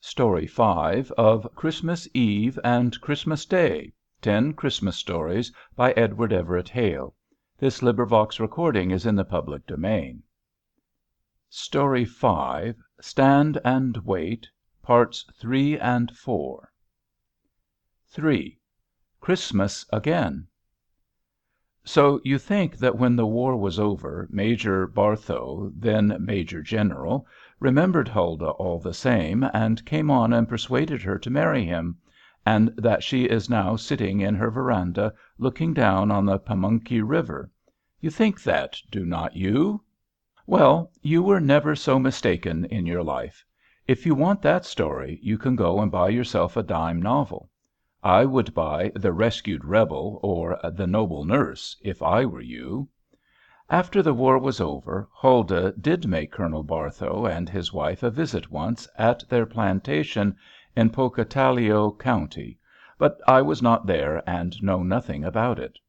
Story 5 of Christmas Eve and Christmas Day 10 Christmas Stories by Edward Everett Hale. Recording is in the public domain. Story 5 Stand and Wait Parts 3 and 4 3. Christmas Again. So you think that when the war was over, Major Barthow, then Major General, remembered Huldah all the same, and came on and persuaded her to marry him, and that she is now sitting in her veranda looking down on the Pamunkey River. You think that, do not you? Well, you were never so mistaken in your life. If you want that story, you can go and buy yourself a dime novel. I would buy The Rescued Rebel or The Noble Nurse, if I were you. After the war was over, Huldah did make Colonel Barthow and his wife a visit once at their plantation in Pocataligo County, but I was not there and know nothing about it.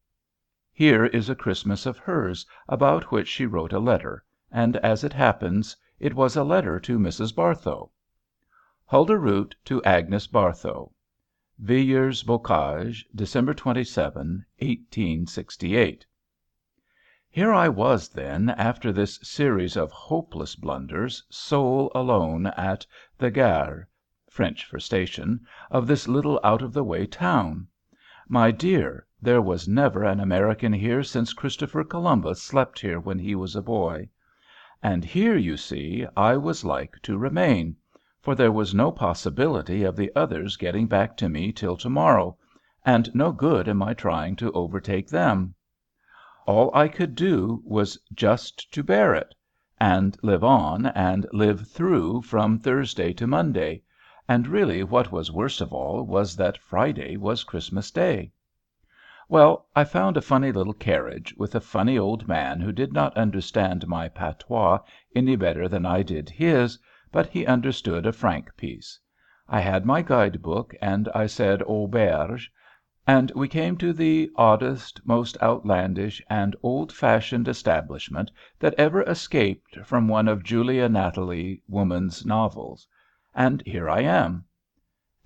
Here is a Christmas of hers, about which she wrote a letter, and as it happens, it was a letter to Mrs. Barthow. Huldah Root to Agnes Barthow. Villiers Bocage, December 27, 1868. Here I was, then, after this series of hopeless blunders, sole alone at the gare (French for station) of this little out-of-the-way town. My dear, there was never an American here since Christopher Columbus slept here when he was a boy. And here, you see, I was like to remain, for there was no possibility of the others getting back to me till to-morrow, and no good in my trying to overtake them. All I could do was just to bear it, and live on and live through from Thursday to Monday, and really what was worst of all was that Friday was Christmas Day. Well, I found a funny little carriage, with a funny old man who did not understand my patois any better than I did his, but he understood a franc piece. I had my guide book, and I said auberge, and we came to the oddest, most outlandish, and old-fashioned establishment that ever escaped from one of Julia Nathalie woman's novels. And here I am.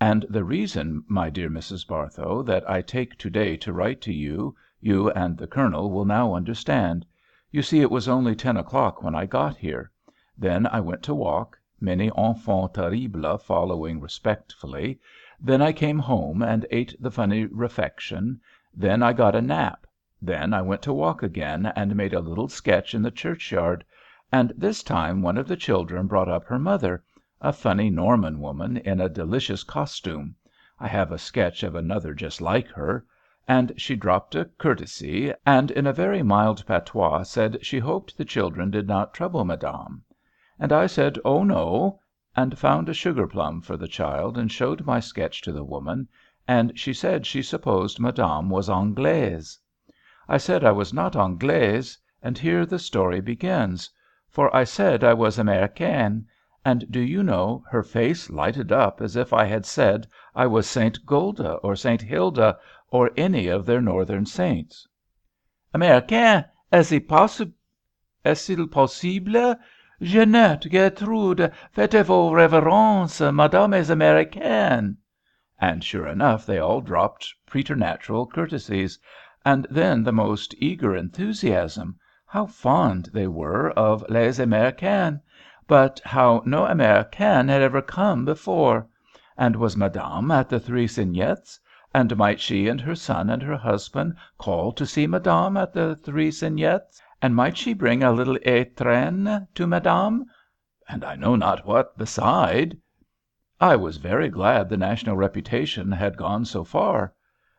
And the reason, my dear Mrs. Barthow, that I take to-day to write to you, you and the Colonel will now understand. You see it was only 10 o'clock when I got here. Then I went to walk, many enfants terribles following respectfully. Then I came home and ate the funny refection. Then I got a nap. Then I went to walk again and made a little sketch in the churchyard. And this time one of the children brought up her mother, a funny Norman woman in a delicious costume. I have a sketch of another just like her. And she dropped a courtesy, and in a very mild patois said she hoped the children did not trouble Madame. And I said, oh, no, and found a sugar plum for the child and showed my sketch to the woman, and she said she supposed Madame was Anglaise. I said I was not Anglaise, and here the story begins. For I said I was Américaine, and do you know, her face lighted up as if I had said I was Saint Gulda or Saint Hilda or any of their northern saints. Américaine, est-il possible? Jeannette, Gertrude, faites vos révérences, Madame est Américaine. And sure enough they all dropped preternatural courtesies, and then the most eager enthusiasm, how fond they were of les Américains, but how no Américain had ever come before. And was Madame at the Three Cygnets? And might she and her son and her husband call to see Madame at the Three Cygnets? And might she bring a little étrenne to Madame? And I know not what beside. I was very glad the national reputation had gone so far.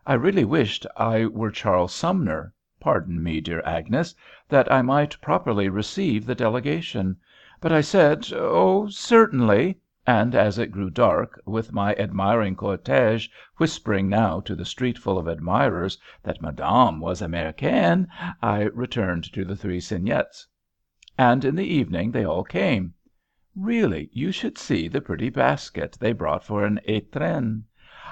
I really wished I were Charles Sumner, pardon me, dear Agnes, that I might properly receive the delegation. But I said, oh, certainly. And as it grew dark, with my admiring cortège whispering now to the street full of admirers that Madame was Américaine, I returned to the Three Cygnets. And in the evening they all came. Really, you should see the pretty basket they brought for an étrenne.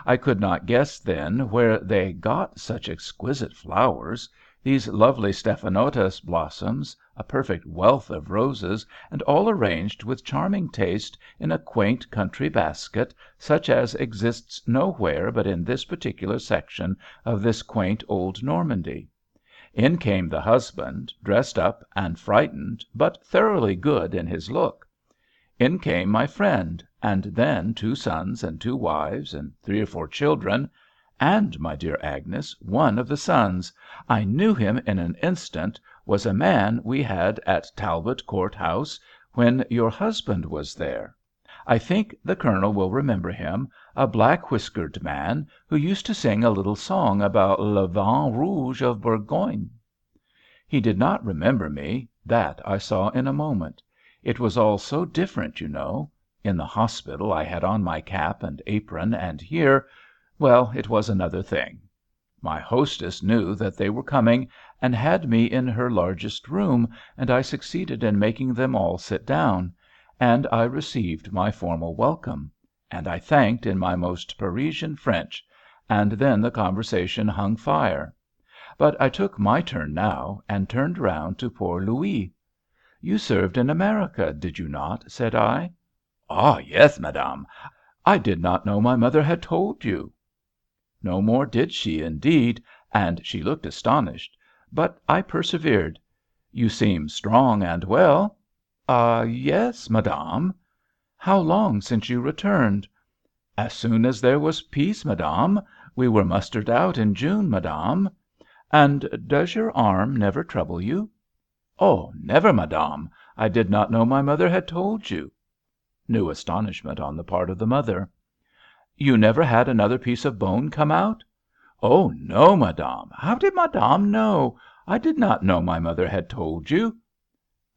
I could not guess then where they got such exquisite flowers. these lovely stephanotis blossoms, a perfect wealth of roses, and all arranged with charming taste in a quaint country basket, such as exists nowhere but in this particular section of this quaint old Normandy. In came the husband, dressed up and frightened, but thoroughly good in his look. In came my friend, and then 2 sons and 2 wives, and 3 or 4 children, and, my dear Agnes, one of the sons, I knew him in an instant, was a man we had at Talbot Court House when your husband was there. I think the Colonel will remember him, a black whiskered man, who used to sing a little song about le vin rouge of Bourgogne. He did not remember me, that I saw in a moment. It was all so different, you know. In the hospital I had on my cap and apron, and here, well, it was another thing. My hostess knew that they were coming, and had me in her largest room, and I succeeded in making them all sit down, and I received my formal welcome, and I thanked in my most Parisian French, and then the conversation hung fire. But I took my turn now, and turned round to poor Louis. "You served in America, did you not?" said I. "Ah, yes, madame. I did not know my mother had told you." No more did she, indeed, and she looked astonished. But I persevered. "You seem strong and well." "Ah, yes, madame." "How long since you returned?" "As soon as there was peace, madame. We were mustered out in June, madame." "And does your arm never trouble you?" "Oh, never, madame. I did not know my mother had told you." New astonishment on the part of the mother. "You never had another piece of bone come out?" "Oh, no, madame. How did madame know? I did not know my mother had told you."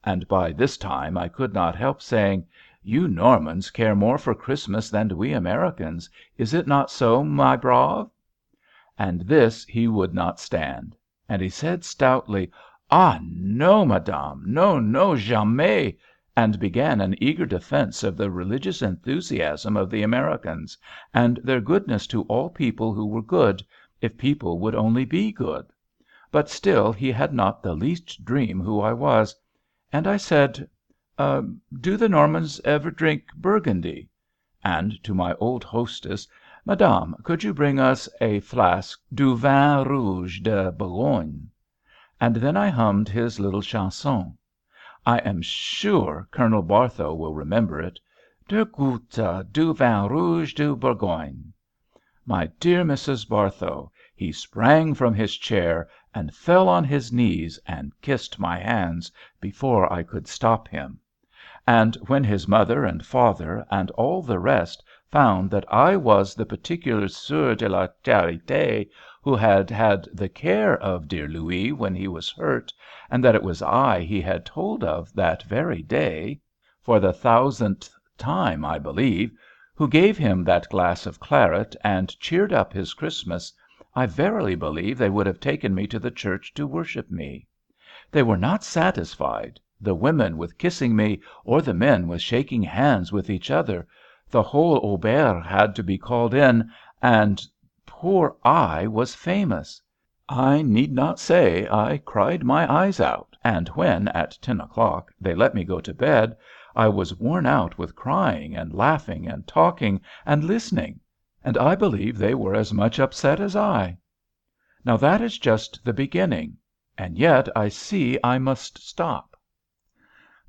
And by this time I could not help saying, "You Normans care more for Christmas than we Americans. Is it not so, my brave?" And this he would not stand. And he said stoutly, "Ah, no, madame. No, no, jamais," and began an eager defense of the religious enthusiasm of the Americans, and their goodness to all people who were good, if people would only be good. But still he had not the least dream who I was. And I said, "Do the Normans ever drink Burgundy?" And to my old hostess, "Madame, could you bring us a flask du vin rouge de Bourgogne?" And then I hummed his little chanson. I am sure Colonel Barthow will remember it. "Der Gute, du vin rouge de Bourgogne." My dear Mrs. Barthow, he sprang from his chair, and fell on his knees, and kissed my hands, before I could stop him. And when his mother and father, and all the rest, found that I was the particular Sieur de la Charité who had had the care of dear Louis when he was hurt, and that it was I he had told of that very day, for the 1000th time, I believe, who gave him that glass of claret, and cheered up his Christmas, I verily believe they would have taken me to the church to worship me. They were not satisfied, the women with kissing me, or the men with shaking hands with each other. The whole auberge had to be called in, and poor I was famous. I need not say I cried my eyes out, and when, at 10 o'clock, they let me go to bed, I was worn out with crying and laughing and talking and listening, and I believe they were as much upset as I. Now that is just the beginning, and yet I see I must stop.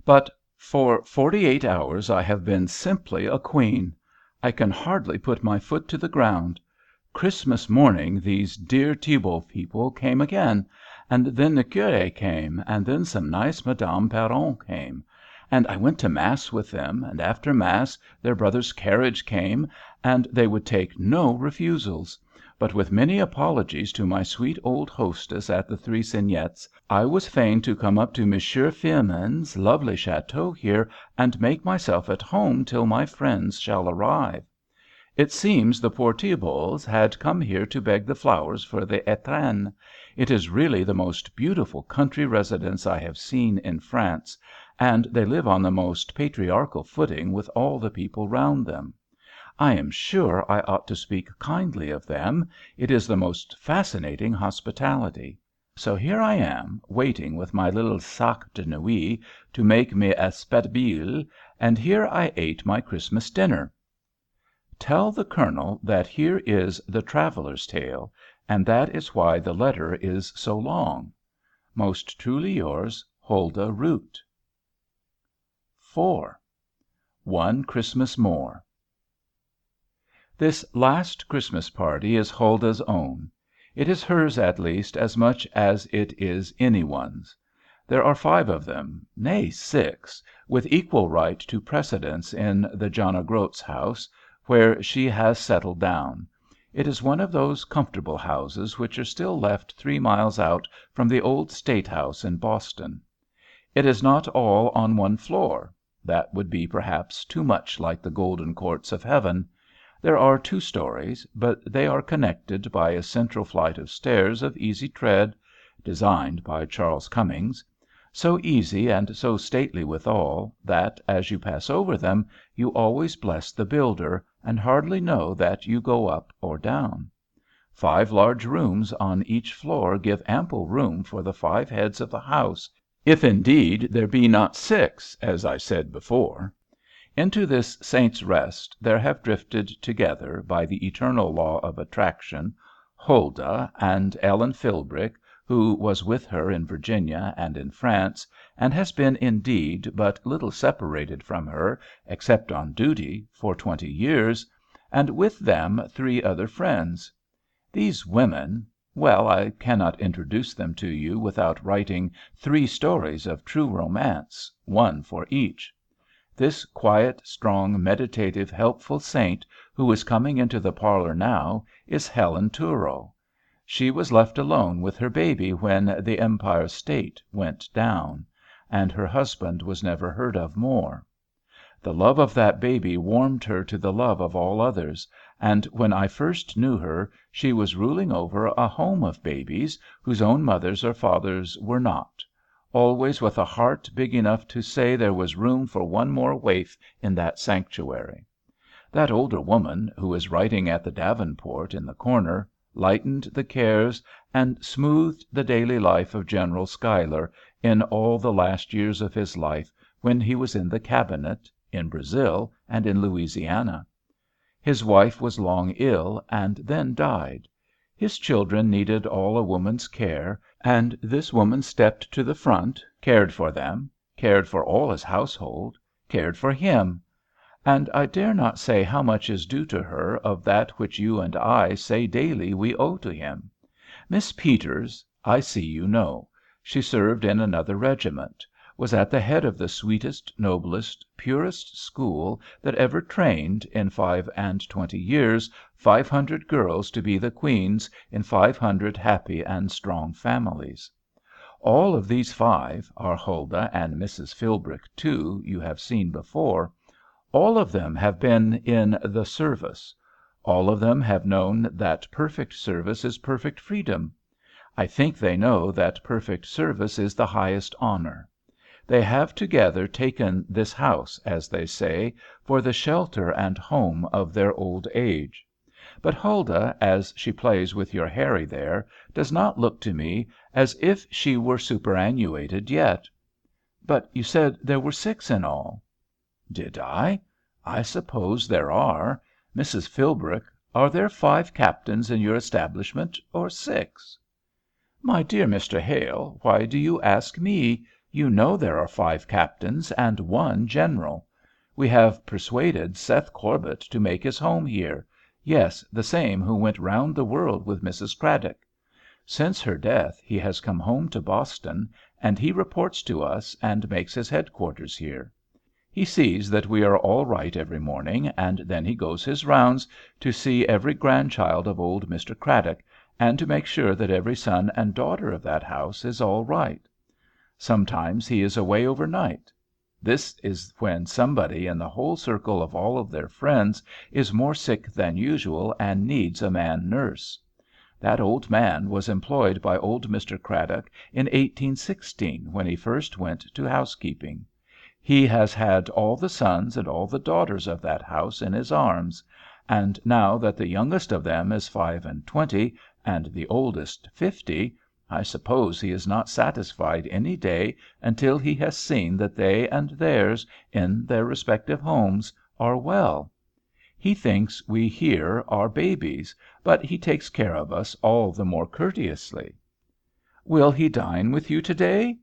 But for 48 hours I have been simply a queen. I can hardly put my foot to the ground. Christmas morning these dear Thibault people came again, and then the curé came, and then some nice Madame Perron came, and I went to mass with them, and after mass their brother's carriage came, and they would take no refusals. But with many apologies to my sweet old hostess at the Three Cygnets, I was fain to come up to Monsieur Firmin's lovely château here, and make myself at home till my friends shall arrive. It seems the poor Thibaults had come here to beg the flowers for the étrenne. It is really the most beautiful country residence I have seen in France, and they live on the most patriarchal footing with all the people round them. I am sure I ought to speak kindly of them. It is the most fascinating hospitality. So here I am, waiting with my little sac de nuit to make me espètable, and here I ate my Christmas dinner. Tell the Colonel that here is the Traveller's Tale, and that is why the letter is so long. Most truly yours, Huldah Root. 4. One Christmas More. This last Christmas party is Huldah's own. It is hers, at least, as much as it is any one's. There are 5 of them, nay 6, with equal right to precedence in the John o' Groat's house, where she has settled down. It is one of those comfortable houses which are still left 3 miles out from the old State House in Boston. It is not all on one floor. That would be perhaps too much like the golden courts of heaven. There are 2 stories, but they are connected by a central flight of stairs of easy tread (designed by Charles Cummings), so easy and so stately withal, that, as you pass over them, you always bless the builder, and hardly know that you go up or down. 5 large rooms on each floor give ample room for the 5 heads of the house, if indeed there be not 6, as I said before. Into this Saint's Rest there have drifted together, by the eternal law of attraction, Huldah and Ellen Philbrick, who was with her in Virginia and in France, and has been indeed but little separated from her, except on duty, for 20 years, and with them 3 other friends. These women, well, I cannot introduce them to you without writing 3 stories of true romance, one for each. This quiet, strong, meditative, helpful saint who is coming into the parlor now is Helen Toureau. She was left alone with her baby when the Empire State went down, and her husband was never heard of more. The love of that baby warmed her to the love of all others, and when I first knew her she was ruling over a home of babies whose own mothers or fathers were not, always with a heart big enough to say there was room for one more waif in that sanctuary. That older woman, who is writing at the Davenport in the corner, lightened the cares and smoothed the daily life of General Schuyler in all the last years of his life when he was in the Cabinet, in Brazil, and in Louisiana. His wife was long ill, and then died. His children needed all a woman's care, and this woman stepped to the front, cared for them, cared for all his household, cared for him. And I dare not say how much is due to her of that which you and I say daily we owe to him. Miss Peters, I see you know. She served in another regiment, was at the head of the sweetest, noblest, purest school that ever trained, in 25 years, 500 girls to be the queens in 500 happy and strong families. All of these 5 are Huldah, and Mrs. Philbrick, too, you have seen before. All of them have been in the service. All of them have known that perfect service is perfect freedom. I think they know that perfect service is the highest honor. They have together taken this house, as they say, for the shelter and home of their old age. But Huldah, as she plays with your Harry there, does not look to me as if she were superannuated yet. But you said there were 6 in all. Did I? I suppose there are. Mrs. Philbrick, are there 5 captains in your establishment, or 6? My dear Mr. Hale, why do you ask me? You know there are 5 captains and 1 general. We have persuaded Seth Corbet to make his home here. Yes, the same who went round the world with Mrs. Cradock. Since her death he has come home to Boston, and he reports to us, and makes his headquarters here. He sees that we are all right every morning, and then he goes his rounds to see every grandchild of old Mr. Cradock, and to make sure that every son and daughter of that house is all right. Sometimes he is away overnight. This is when somebody in the whole circle of all of their friends is more sick than usual and needs a man nurse. That old man was employed by old Mr. Cradock in 1816 when he first went to housekeeping. He has had all the sons and all the daughters of that house in his arms, and now that the youngest of them is 25, and the oldest 50, I suppose he is not satisfied any day until he has seen that they and theirs, in their respective homes, are well. He thinks we here are babies, but he takes care of us all the more courteously." "Will he dine with you to day?"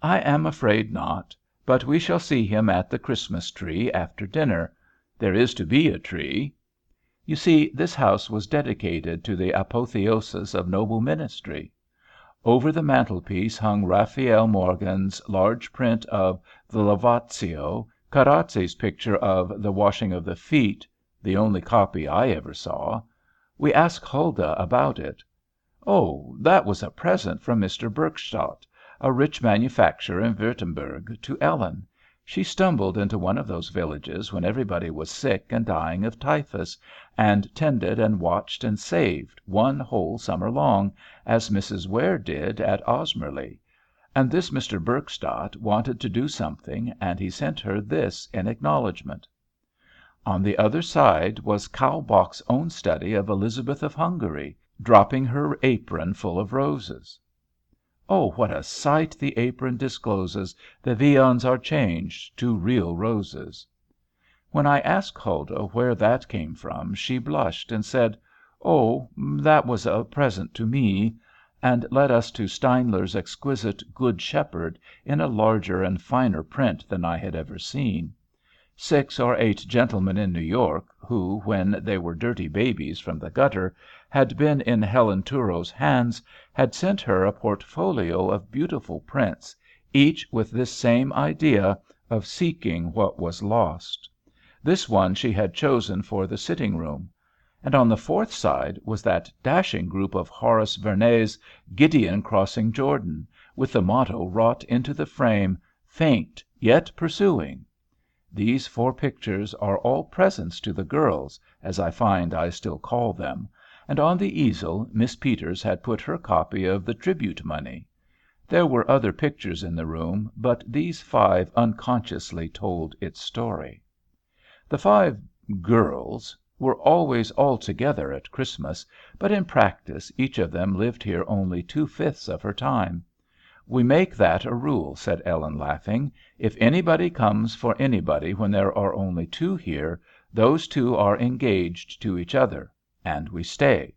"I am afraid not. But we shall see him at the Christmas tree after dinner. There is to be a tree." You see, this house was dedicated to the apotheosis of noble ministry. Over the mantelpiece hung Raphael Morghen's large print of the Laudatio, Carrazzi's picture of the Washing of the Feet, the only copy I ever saw. We asked Huldah about it. "Oh, that was a present from Mr. Bergstadt, a rich manufacturer in Würtemberg, to Ellen. She stumbled into one of those villages when everybody was sick and dying of typhus, and tended and watched and saved, one whole summer long, as Mrs. Ware did at Osmorlie. And this Mr. Bergstadt wanted to do something, and he sent her this in acknowledgment." On the other side was Kaulbach's own study of Elizabeth of Hungary, dropping her apron full of roses. Oh, what a sight the apron discloses! The viands are changed to real roses. When I asked Huldah where that came from, she blushed and said, "Oh, that was a present to me," and led us to Steinler's exquisite Good Shepherd, in a larger and finer print than I had ever seen. 6 or 8 gentlemen in New York, who, when they were dirty babies from the gutter, had been in Helen Touro's hands, had sent her a portfolio of beautiful prints, each with this same idea of seeking what was lost. This one she had chosen for the sitting room. And on the fourth side was that dashing group of Horace Vernet's Gideon Crossing Jordan, with the motto wrought into the frame, "Faint, yet pursuing." These 4 pictures are all presents to the girls, as I find I still call them, and on the easel Miss Peters had put her copy of the Tribute Money. There were other pictures in the room, but these 5 unconsciously told its story. The 5 "girls" were always all together at Christmas, but in practice each of them lived here only 2/5 of her time. "We make that a rule," said Ellen, laughing. "If anybody comes for anybody when there are only 2 here, those 2 are engaged to each other, and we stay.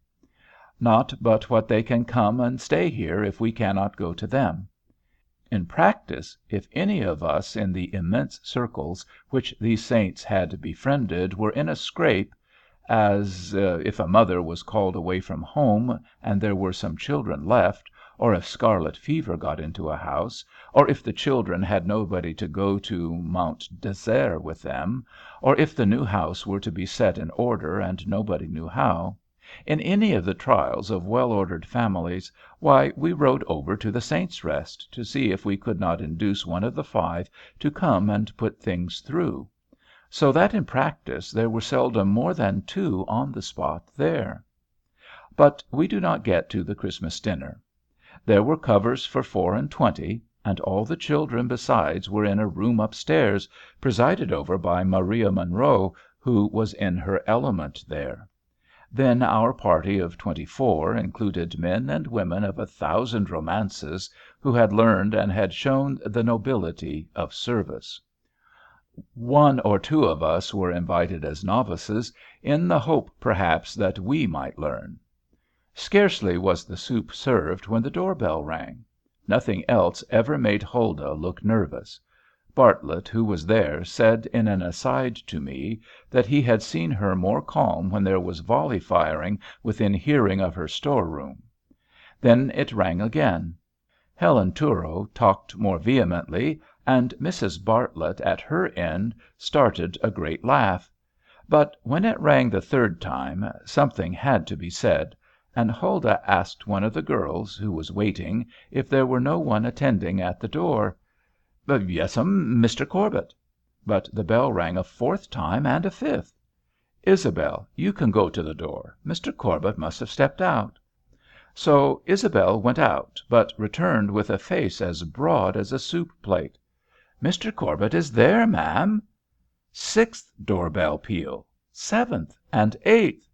Not but what they can come and stay here if we cannot go to them." In practice, if any of us in the immense circles which these saints had befriended were in a scrape, as if a mother was called away from home and there were some children left, or if scarlet fever got into a house, or if the children had nobody to go to Mount Desert with them, or if the new house were to be set in order and nobody knew how, in any of the trials of well-ordered families, why, we rode over to the Saints' Rest to see if we could not induce one of the 5 to come and put things through. So that in practice there were seldom more than 2 on the spot there. But we do not get to the Christmas dinner. There were covers for 4 and 20, and all the children besides were in a room upstairs, presided over by Maria Munro, who was in her element there. Then our party of 24 included men and women of 1,000 romances, who had learned and had shown the nobility of service. 1 or 2 of us were invited as novices, in the hope perhaps that we might learn. Scarcely was the soup served when the door bell rang. Nothing else ever made Huldah look nervous. Bartlett, who was there, said in an aside to me that he had seen her more calm when there was volley firing within hearing of her store room. Then it rang again. Helen Touro talked more vehemently, and Mrs. Bartlett at her end started a great laugh. But when it rang the 3rd time, something had to be said, and Huldah asked one of the girls, who was waiting, if there were no one attending at the door. "Yes'm, Mr. Corbet." But the bell rang a 4th time and a 5th. "Isabel, you can go to the door. Mr. Corbet must have stepped out." So Isabel went out, but returned with a face as broad as a soup plate. "Mr. Corbet is there, ma'am." 6th door bell peal, 7th and 8th.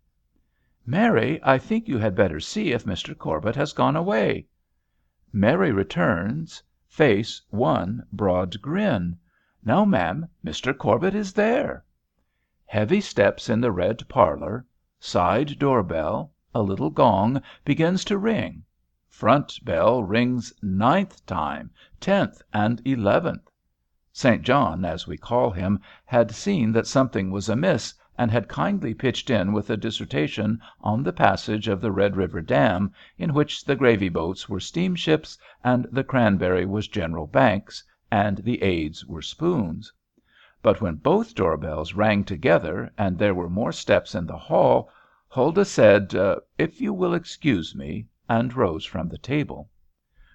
"Mary, I think you had better see if Mr. Corbet has gone away." Mary returns, face one broad grin. "No, ma'am, Mr. Corbet is there." Heavy steps in the red parlor, side door bell, a little gong begins to ring, front bell rings 9th time, 10th, and 11th. St. John, as we call him, had seen that something was amiss, and had kindly pitched in with a dissertation on the passage of the Red River dam, in which the gravy boats were steamships, and the cranberry was General Banks, and the aids were spoons. But when both door bells rang together, and there were more steps in the hall, Huldah said, "If you will excuse me," and rose from the table.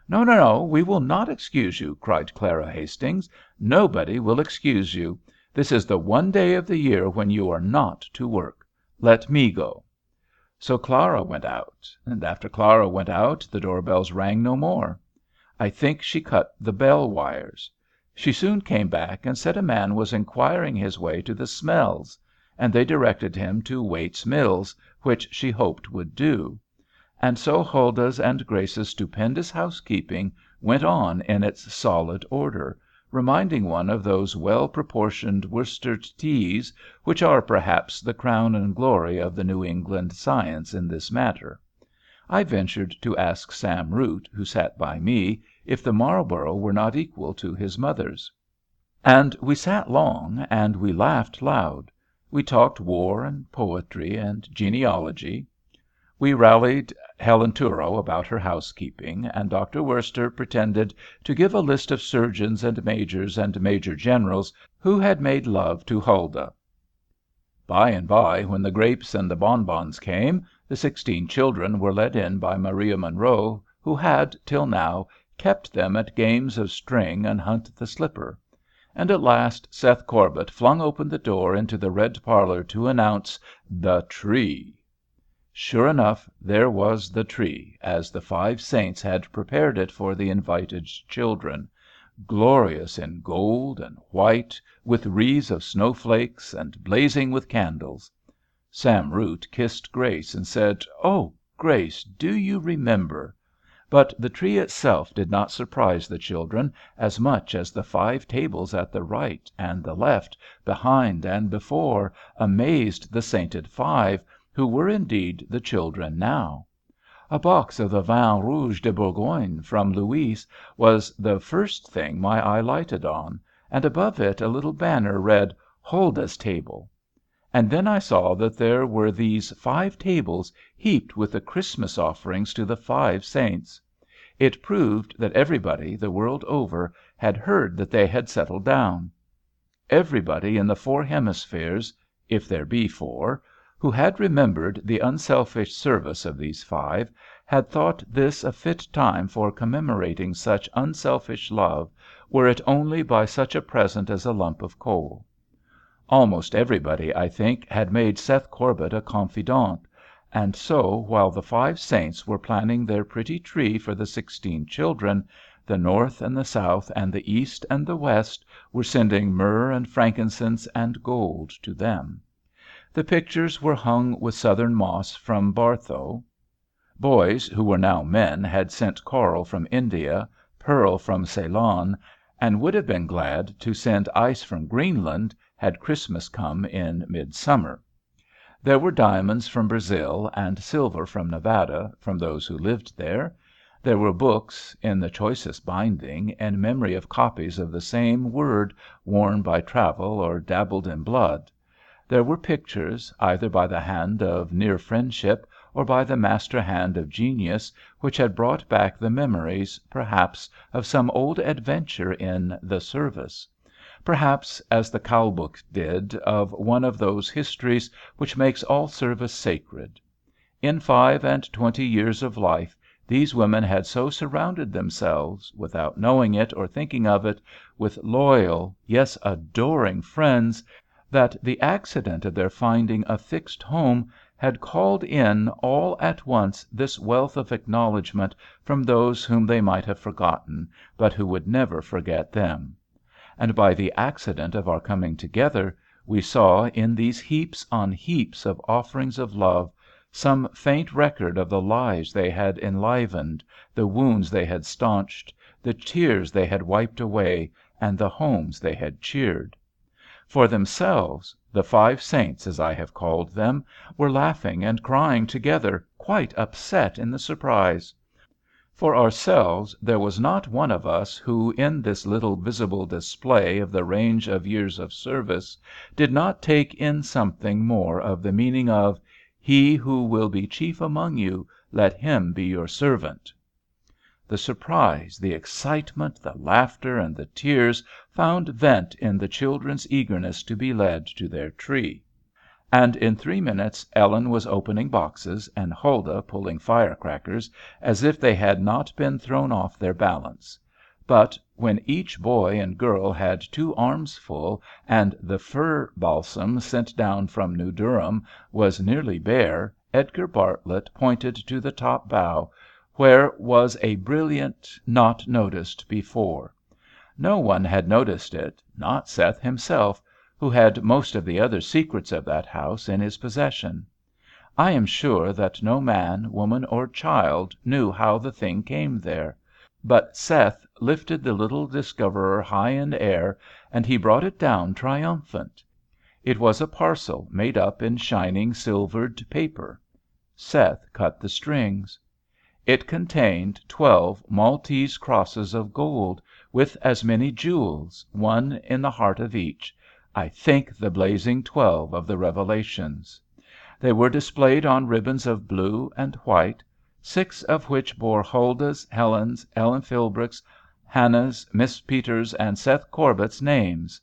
"No, no, no, we will not excuse you," cried Clara Hastings. "Nobody will excuse you. This is the one day of the year when you are not to work. Let me go." So Clara went out, and after Clara went out the door bells rang no more. I think she cut the bell wires. She soon came back and said a man was inquiring his way to the Smells, and they directed him to Wait's Mills, which she hoped would do. And so Huldah's and Grace's stupendous housekeeping went on in its solid order, reminding one of those well proportioned Worcester teas, which are, perhaps, the crown and glory of the New England science in this matter. I ventured to ask Sam Root, who sat by me, if the Marlborough were not equal to his mother's. And we sat long, and we laughed loud. We talked war and poetry and genealogy. We rallied Helen Touro about her housekeeping, and Dr. Worster pretended to give a list of surgeons and majors and major generals who had made love to Huldah. By and by, when the grapes and the bonbons came, the 16 children were led in by Maria Munro, who had, till now, kept them at games of string and hunt the slipper. And at last Seth Corbet flung open the door into the red parlor to announce the tree. Sure enough, there was the tree, as the 5 saints had prepared it for the invited children, glorious in gold and white, with wreaths of snowflakes, and blazing with candles. Sam Root kissed Grace and said, "Oh, Grace, do you remember?" But the tree itself did not surprise the children as much as the 5 tables at the right and the left, behind and before, amazed the sainted 5, who were indeed the children now. A box of the Vin Rouge de Bourgogne from Louis was the first thing my eye lighted on, and above it a little banner read, "Huldah's Table." And then I saw that there were these 5 tables heaped with the Christmas offerings to the 5 saints. It proved that everybody, the world over, had heard that they had settled down. Everybody in the 4 hemispheres, if there be 4, who had remembered the unselfish service of these 5, had thought this a fit time for commemorating such unselfish love, were it only by such a present as a lump of coal. Almost everybody, I think, had made Seth Corbet a confidant, and so, while the 5 saints were planning their pretty tree for the 16 children, the North and the South and the East and the West were sending myrrh and frankincense and gold to them. The pictures were hung with southern moss from Barthow. Boys who were now men had sent coral from India, pearl from Ceylon, and would have been glad to send ice from Greenland had Christmas come in midsummer. There were diamonds from Brazil, and silver from Nevada, from those who lived there. There were books, in the choicest binding, in memory of copies of the same word worn by travel or dabbled in blood. There were pictures, either by the hand of near friendship, or by the master hand of genius, which had brought back the memories, perhaps, of some old adventure in "the service;" perhaps, as the Kalmuck did, of one of those histories which makes all service sacred. In 25 years of life these women had so surrounded themselves, without knowing it or thinking of it, with loyal, yes, adoring friends, that the accident of their finding a fixed home had called in all at once this wealth of acknowledgment from those whom they might have forgotten, but who would never forget them. And by the accident of our coming together, we saw, in these heaps on heaps of offerings of love, some faint record of the lives they had enlivened, the wounds they had staunched, the tears they had wiped away, and the homes they had cheered. For themselves, the five saints, as I have called them, were laughing and crying together, quite upset in the surprise. For ourselves, there was not one of us who, in this little visible display of the range of years of service, did not take in something more of the meaning of "He who will be chief among you, let him be your servant." The surprise, the excitement, the laughter, and the tears found vent in the children's eagerness to be led to their tree. And in 3 minutes Ellen was opening boxes, and Huldah pulling firecrackers, as if they had not been thrown off their balance. But when each boy and girl had 2 arms full, and the fir balsam sent down from New Durham was nearly bare, Edgar Bartlett pointed to the top bough, where was a brilliant not noticed before. No one had noticed it, not Seth himself, who had most of the other secrets of that house in his possession. I am sure that no man, woman, or child knew how the thing came there; but Seth lifted the little discoverer high in air, and he brought it down triumphant. It was a parcel made up in shining silvered paper. Seth cut the strings. It contained 12 Maltese crosses of gold, with as many jewels, one in the heart of each, I think the blazing 12 of the Revelations. They were displayed on ribbons of blue and white, 6 of which bore Huldah's, Helen's, Ellen Philbrick's, Hannah's, Miss Peters, and Seth Corbett's names.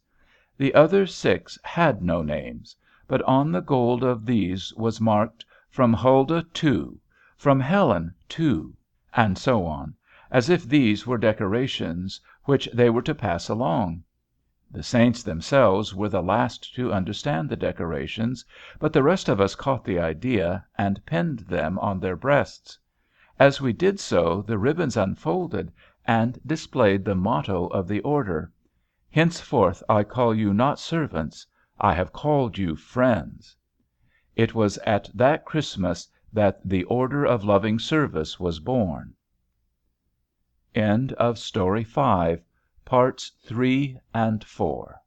The other 6 had no names, but on the gold of these was marked, "From Huldah to," "From Helen to," and so on, as if these were decorations which they were to pass along. The saints themselves were the last to understand the decorations, but the rest of us caught the idea, and pinned them on their breasts. As we did so the ribbons unfolded, and displayed the motto of the order: "Henceforth I call you not servants, I have called you friends." It was at that Christmas that the Order of Loving Service was born. End of Project Gutenberg's Parts 3 and 4